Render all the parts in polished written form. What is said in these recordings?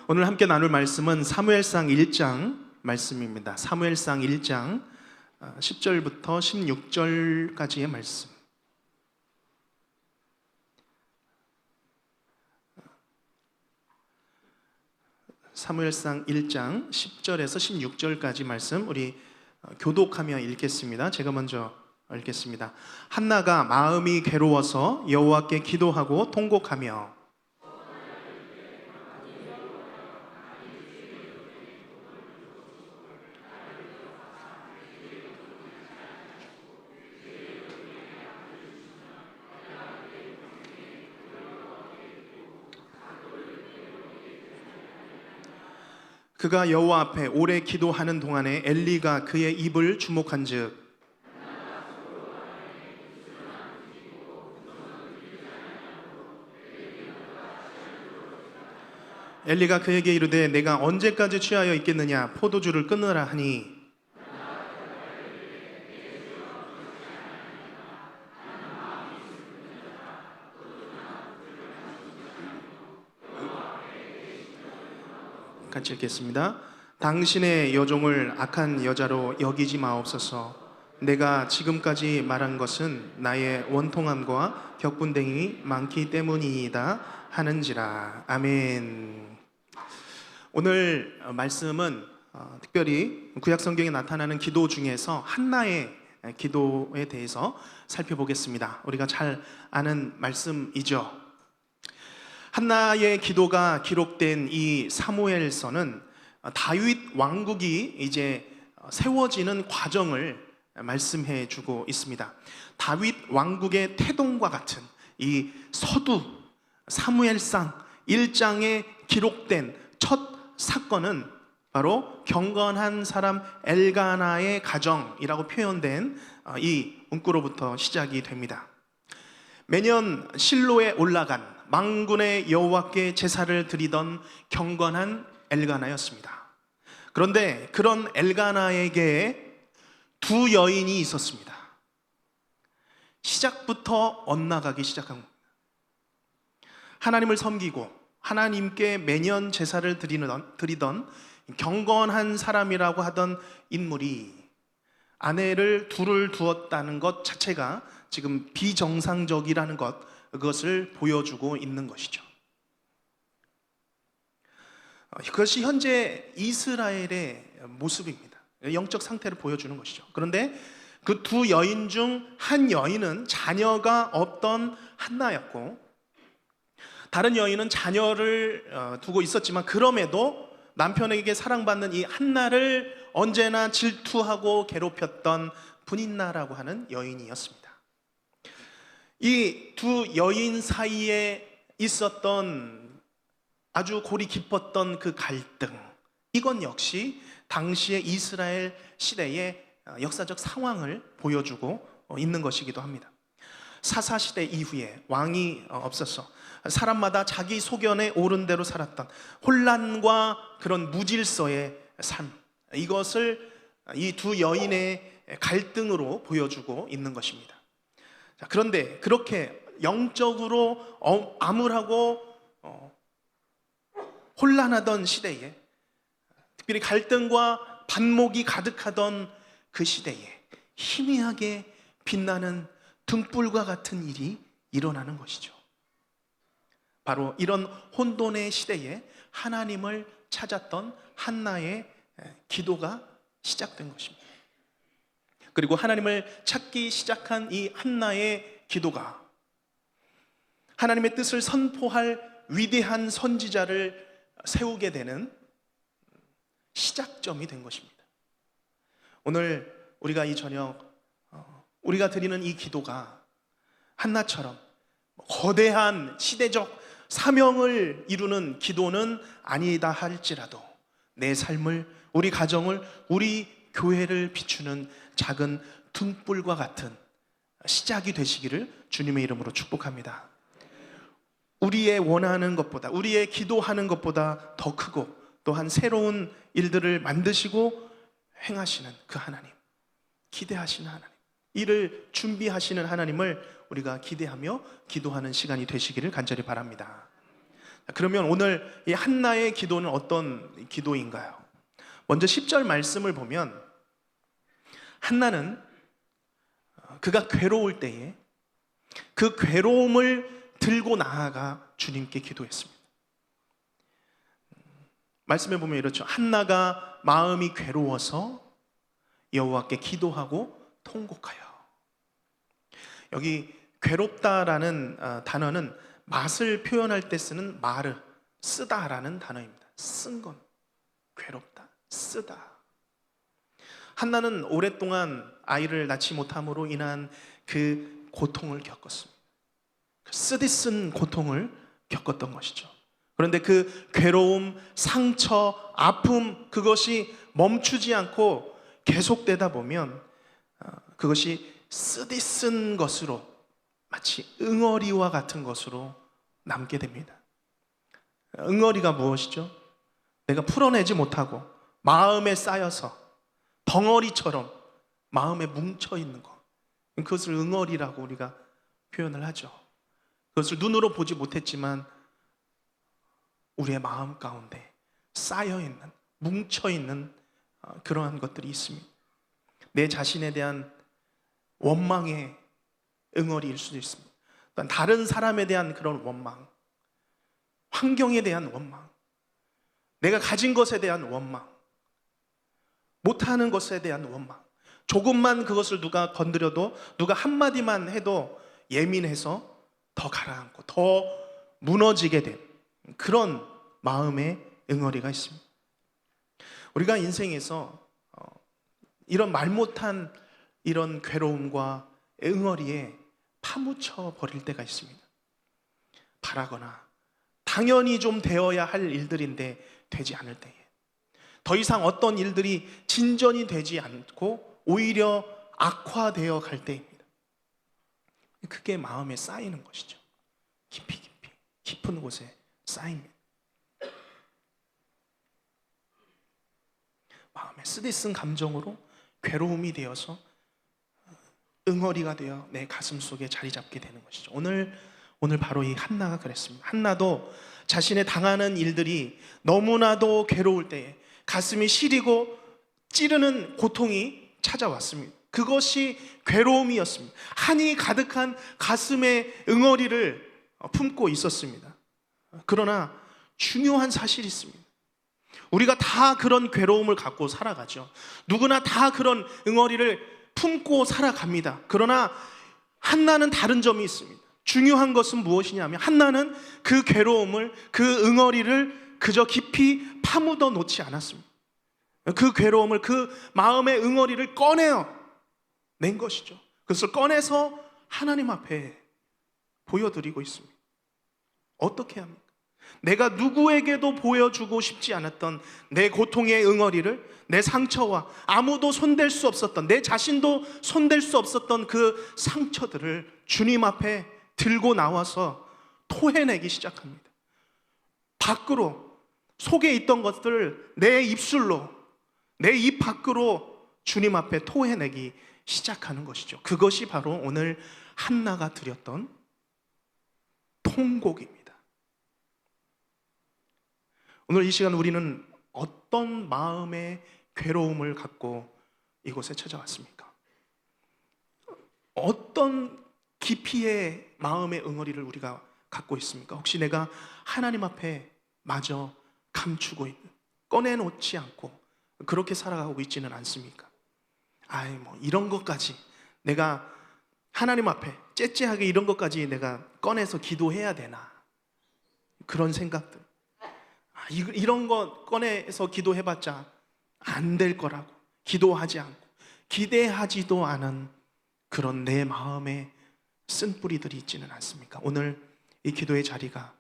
오늘 함께 나눌 말씀은 사무엘상 1장 말씀입니다. 사무엘상 1장 10절부터 16절까지의 말씀. 사무엘상 1장 10절에서 16절까지 말씀 우리 교독하며 읽겠습니다. 제가 먼저 읽겠습니다. 한나가 마음이 괴로워서 여호와께 기도하고 통곡하며 그가 여호와 앞에 오래 기도하는 동안에 엘리가 그의 입을 주목한즉 엘리가 그에게 이르되 내가 언제까지 취하여 있겠느냐 포도주를 끊으라 하니 같이 읽겠습니다. 당신의 여종을 악한 여자로 여기지 마옵소서. 내가 지금까지 말한 것은 나의 원통함과 격분됨이 많기 때문이다 하는지라. 아멘. 오늘 말씀은 특별히 구약성경에 나타나는 기도 중에서 한나의 기도에 대해서 살펴보겠습니다. 우리가 잘 아는 말씀이죠. 한나의 기도가 기록된 이 사무엘서는 다윗 왕국이 이제 세워지는 과정을 말씀해 주고 있습니다. 다윗 왕국의 태동과 같은 이 서두 사무엘상 1장에 기록된 첫 사건은 바로 경건한 사람 엘가나의 가정이라고 표현된 이 문구로부터 시작이 됩니다. 매년 실로에 올라간 만군의 여호와께 제사를 드리던 경건한 엘가나였습니다. 그런데 그런 엘가나에게 두 여인이 있었습니다. 시작부터 엇나가기 시작한 겁니다. 하나님을 섬기고 하나님께 매년 제사를 드리던 경건한 사람이라고 하던 인물이 아내를 둘을 두었다는 것 자체가 지금 비정상적이라는 그것을 보여주고 있는 것이죠. 그것이 현재 이스라엘의 모습입니다. 영적 상태를 보여주는 것이죠. 그런데 그 두 여인 중 한 여인은 자녀가 없던 한나였고 다른 여인은 자녀를 두고 있었지만 그럼에도 남편에게 사랑받는 이 한나를 언제나 질투하고 괴롭혔던 분인나라고 하는 여인이었습니다. 이 두 여인 사이에 있었던 아주 골이 깊었던 그 갈등, 이건 역시 당시의 이스라엘 시대의 역사적 상황을 보여주고 있는 것이기도 합니다. 사사시대 이후에 왕이 없어서 사람마다 자기 소견에 옳은 대로 살았던 혼란과 그런 무질서의 삶, 이것을 이 두 여인의 갈등으로 보여주고 있는 것입니다. 자, 그런데 그렇게 영적으로 암울하고 혼란하던 시대에, 특별히 갈등과 반목이 가득하던 그 시대에 희미하게 빛나는 등불과 같은 일이 일어나는 것이죠. 바로 이런 혼돈의 시대에 하나님을 찾았던 한나의 기도가 시작된 것입니다. 그리고 하나님을 찾기 시작한 이 한나의 기도가 하나님의 뜻을 선포할 위대한 선지자를 세우게 되는 시작점이 된 것입니다. 오늘 우리가 이 저녁 우리가 드리는 이 기도가 한나처럼 거대한 시대적 사명을 이루는 기도는 아니다 할지라도 내 삶을, 우리 가정을, 우리 교회를 비추는 작은 등불과 같은 시작이 되시기를 주님의 이름으로 축복합니다. 우리의 원하는 것보다, 우리의 기도하는 것보다 더 크고 또한 새로운 일들을 만드시고 행하시는 그 하나님, 기대하시는 하나님, 이를 준비하시는 하나님을 우리가 기대하며 기도하는 시간이 되시기를 간절히 바랍니다. 그러면 오늘 이 한나의 기도는 어떤 기도인가요? 먼저 10절 말씀을 보면 한나는 그가 괴로울 때에 그 괴로움을 들고 나아가 주님께 기도했습니다. 말씀해 보면 이렇죠. 한나가 마음이 괴로워서 여호와께 기도하고 통곡하여. 여기 괴롭다라는 단어는 맛을 표현할 때 쓰는 마르, 쓰다라는 단어입니다. 쓴 건 괴롭다, 쓰다. 한나는 오랫동안 아이를 낳지 못함으로 인한 그 고통을 겪었습니다. 쓰디쓴 고통을 겪었던 것이죠. 그런데 그 괴로움, 상처, 아픔, 그것이 멈추지 않고 계속되다 보면 그것이 쓰디쓴 것으로, 마치 응어리와 같은 것으로 남게 됩니다. 응어리가 무엇이죠? 내가 풀어내지 못하고 마음에 쌓여서 덩어리처럼 마음에 뭉쳐있는 것, 그것을 응어리라고 우리가 표현을 하죠. 그것을 눈으로 보지 못했지만 우리의 마음 가운데 쌓여있는, 뭉쳐있는 그러한 것들이 있습니다. 내 자신에 대한 원망의 응어리일 수도 있습니다. 또한 다른 사람에 대한 그런 원망, 환경에 대한 원망, 내가 가진 것에 대한 원망, 못하는 것에 대한 원망, 조금만 그것을 누가 건드려도, 누가 한마디만 해도 예민해서 더 가라앉고 더 무너지게 된 그런 마음의 응어리가 있습니다. 우리가 인생에서 이런 말 못한 이런 괴로움과 응어리에 파묻혀 버릴 때가 있습니다. 바라거나 당연히 좀 되어야 할 일들인데 되지 않을 때에, 더 이상 어떤 일들이 진전이 되지 않고 오히려 악화되어 갈 때입니다. 그게 마음에 쌓이는 것이죠. 깊이 깊은 곳에 쌓입니다. 마음에 쓰디쓴 감정으로 괴로움이 되어서 응어리가 되어 내 가슴 속에 자리 잡게 되는 것이죠. 오늘 바로 이 한나가 그랬습니다. 한나도 자신의 당하는 일들이 너무나도 괴로울 때에 가슴이 시리고 찌르는 고통이 찾아왔습니다. 그것이 괴로움이었습니다. 한이 가득한 가슴의 응어리를 품고 있었습니다. 그러나 중요한 사실이 있습니다. 우리가 다 그런 괴로움을 갖고 살아가죠. 누구나 다 그런 응어리를 품고 살아갑니다. 그러나 한나는 다른 점이 있습니다. 중요한 것은 무엇이냐면 한나는 그 괴로움을, 그 응어리를 그저 깊이 파묻어 놓지 않았습니다. 그 괴로움을, 그 마음의 응어리를 꺼내어 낸 것이죠. 그것을 꺼내서 하나님 앞에 보여드리고 있습니다. 어떻게 합니까? 내가 누구에게도 보여주고 싶지 않았던 내 고통의 응어리를, 내 상처와 아무도 손댈 수 없었던, 내 자신도 손댈 수 없었던 그 상처들을 주님 앞에 들고 나와서 토해내기 시작합니다. 밖으로, 속에 있던 것들을 내 입술로, 내 입 밖으로 주님 앞에 토해내기 시작하는 것이죠. 그것이 바로 오늘 한나가 드렸던 통곡입니다. 오늘 이 시간 우리는 어떤 마음의 괴로움을 갖고 이곳에 찾아왔습니까? 어떤 깊이의 마음의 응어리를 우리가 갖고 있습니까? 혹시 내가 하나님 앞에 마저 감추고 있는, 꺼내놓지 않고 그렇게 살아가고 있지는 않습니까? 이런 것까지 내가 하나님 앞에 째째하게 이런 것까지 내가 꺼내서 기도해야 되나? 그런 생각들. 이런 거 꺼내서 기도해봤자 안 될 거라고 기도하지 않고 기대하지도 않은 그런 내 마음의 쓴뿌리들이 있지는 않습니까? 오늘 이 기도의 자리가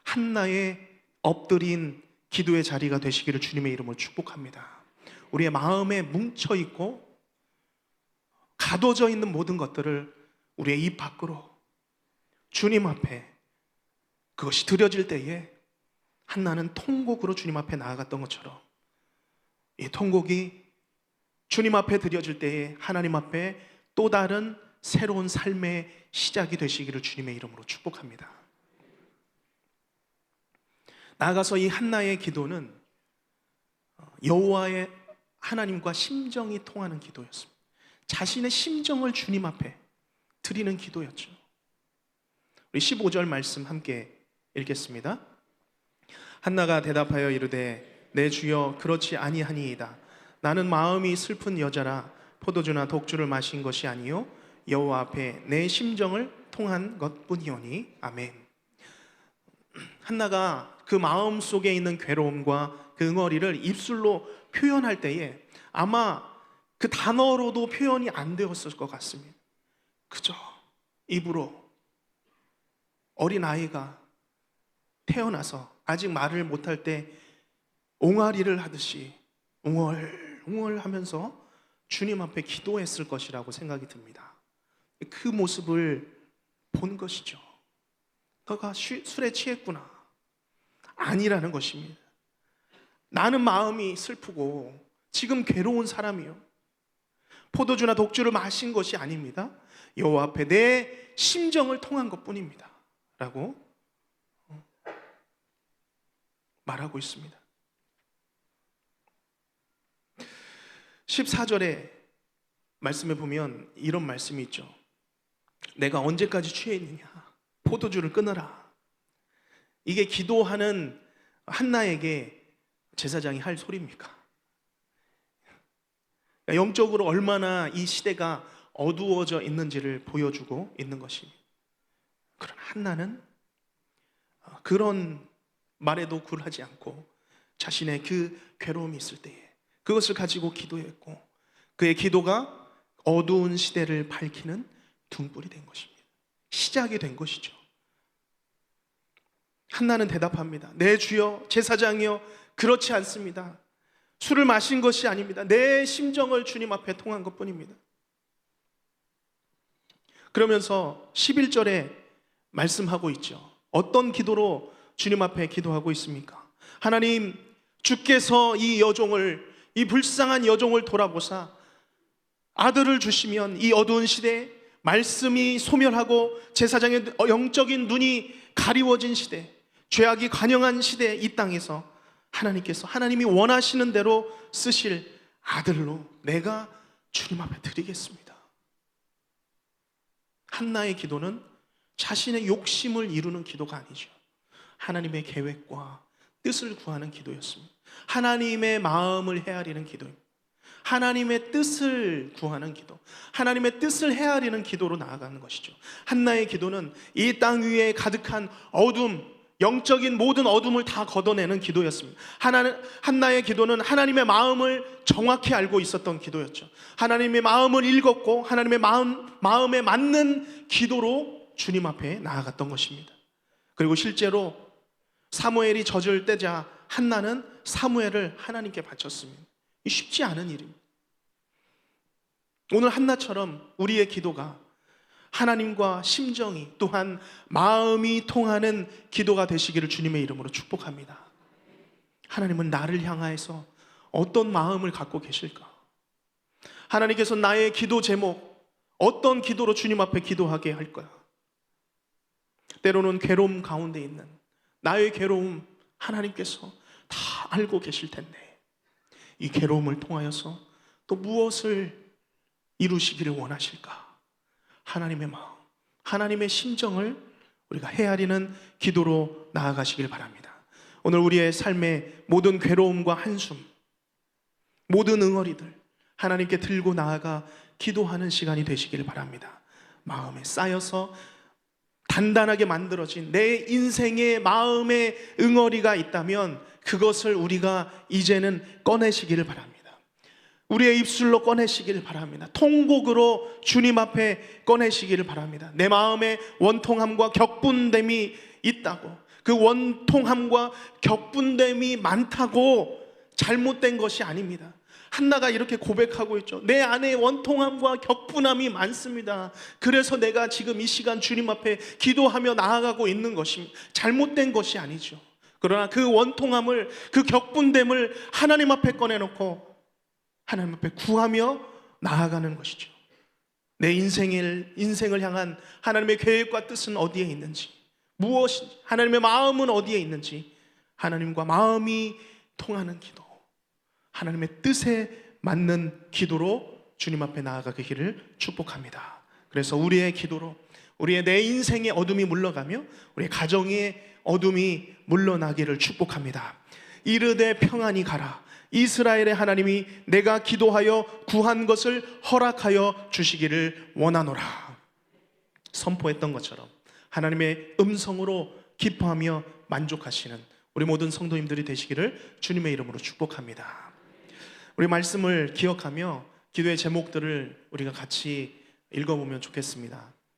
한나의 엎드린 기도의 자리가 되시기를 주님의 이름으로 축복합니다. 우리의 마음에 뭉쳐있고 가둬져 있는 모든 것들을 우리의 입 밖으로 주님 앞에 그것이 드려질 때에 한나는 통곡으로 주님 앞에 나아갔던 것처럼 이 통곡이 주님 앞에 드려질 때에 하나님 앞에 또 다른 새로운 삶의 시작이 되시기를 주님의 이름으로 축복합니다. 나아가서 이 한나의 기도는 여호와의 하나님과 심정이 통하는 기도였습니다. 자신의 심정을 주님 앞에 드리는 기도였죠. 우리 15절 말씀 함께 읽겠습니다. 한나가 대답하여 이르되 내 주여 그렇지 아니하니이다. 나는 마음이 슬픈 여자라 포도주나 독주를 마신 것이 아니요 여호와 앞에 내 심정을 통한 것뿐이오니. 아멘. 한나가 그 마음 속에 있는 괴로움과 그 응어리를 입술로 표현할 때에 아마 그 단어로도 표현이 안 되었을 것 같습니다. 그저 입으로 어린아이가 태어나서 아직 말을 못할 때 옹알이를 하듯이 웅얼웅얼 하면서 주님 앞에 기도했을 것이라고 생각이 듭니다. 그 모습을 본 것이죠. 너가 술에 취했구나. 아니라는 것입니다. 나는 마음이 슬프고 지금 괴로운 사람이요, 포도주나 독주를 마신 것이 아닙니다. 여호와 앞에 내 심정을 통한 것뿐입니다 라고 말하고 있습니다. 14절에 말씀에 보면 이런 말씀이 있죠. 내가 언제까지 취해 있느냐, 포도주를 끊어라. 이게 기도하는 한나에게 제사장이 할 소리입니까? 영적으로 얼마나 이 시대가 어두워져 있는지를 보여주고 있는 것입니다. 그러나 한나는 그런 말에도 굴하지 않고 자신의 그 괴로움이 있을 때에 그것을 가지고 기도했고, 그의 기도가 어두운 시대를 밝히는 등불이 된 것입니다. 시작이 된 것이죠. 한나는 대답합니다. 내 주여, 제사장이여, 그렇지 않습니다. 술을 마신 것이 아닙니다. 내 심정을 주님 앞에 통한 것뿐입니다. 그러면서 11절에 말씀하고 있죠. 어떤 기도로 주님 앞에 기도하고 있습니까? 하나님, 주께서 이 여종을, 이 불쌍한 여종을 돌아보사 아들을 주시면 이 어두운 시대, 말씀이 소멸하고 제사장의 영적인 눈이 가리워진 시대, 죄악이 관영한 시대, 이 땅에서 하나님께서 하나님이 원하시는 대로 쓰실 아들로 내가 주님 앞에 드리겠습니다. 한나의 기도는 자신의 욕심을 이루는 기도가 아니죠. 하나님의 계획과 뜻을 구하는 기도였습니다. 하나님의 마음을 헤아리는 기도입니다. 하나님의 뜻을 구하는 기도, 하나님의 뜻을 헤아리는 기도로 나아가는 것이죠. 한나의 기도는 이 땅 위에 가득한 어둠, 영적인 모든 어둠을 다 걷어내는 기도였습니다. 한나의 기도는 하나님의 마음을 정확히 알고 있었던 기도였죠. 하나님의 마음을 읽었고 하나님의 마음에 맞는 기도로 주님 앞에 나아갔던 것입니다. 그리고 실제로 사무엘이 젖을 떼자 한나는 사무엘을 하나님께 바쳤습니다. 쉽지 않은 일입니다. 오늘 한나처럼 우리의 기도가 하나님과 심정이, 또한 마음이 통하는 기도가 되시기를 주님의 이름으로 축복합니다. 하나님은 나를 향하여서 어떤 마음을 갖고 계실까? 하나님께서 나의 기도 제목, 어떤 기도로 주님 앞에 기도하게 할 거야? 때로는 괴로움 가운데 있는 나의 괴로움 하나님께서 다 알고 계실 텐데, 이 괴로움을 통하여서 또 무엇을 이루시기를 원하실까? 하나님의 마음, 하나님의 심정을 우리가 헤아리는 기도로 나아가시길 바랍니다. 오늘 우리의 삶의 모든 괴로움과 한숨, 모든 응어리들 하나님께 들고 나아가 기도하는 시간이 되시길 바랍니다. 마음에 쌓여서 단단하게 만들어진 내 인생의 마음의 응어리가 있다면 그것을 우리가 이제는 꺼내시기를 바랍니다. 우리의 입술로 꺼내시기를 바랍니다. 통곡으로 주님 앞에 꺼내시기를 바랍니다. 내 마음에 원통함과 격분됨이 있다고, 그 원통함과 격분됨이 많다고 잘못된 것이 아닙니다. 한나가 이렇게 고백하고 있죠. 내 안에 원통함과 격분함이 많습니다. 그래서 내가 지금 이 시간 주님 앞에 기도하며 나아가고 있는 것입니다. 잘못된 것이 아니죠. 그러나 그 원통함을, 그 격분됨을 하나님 앞에 꺼내놓고 하나님 앞에 구하며 나아가는 것이죠. 내 인생을 향한 하나님의 계획과 뜻은 어디에 있는지, 무엇인지, 하나님의 마음은 어디에 있는지 하나님과 마음이 통하는 기도, 하나님의 뜻에 맞는 기도로 주님 앞에 나아가기를 축복합니다. 그래서 우리의 기도로 우리의 내 인생의 어둠이 물러가며 우리의 가정의 어둠이 물러나기를 축복합니다. 이르되 평안히 가라. 이스라엘의 하나님이 내가 기도하여 구한 것을 허락하여 주시기를 원하노라. 선포했던 것처럼 하나님의 음성으로 기뻐하며 만족하시는 우리 모든 성도님들이 되시기를 주님의 이름으로 축복합니다. 우리 말씀을 기억하며 기도의 제목들을 우리가 같이 읽어보면 좋겠습니다.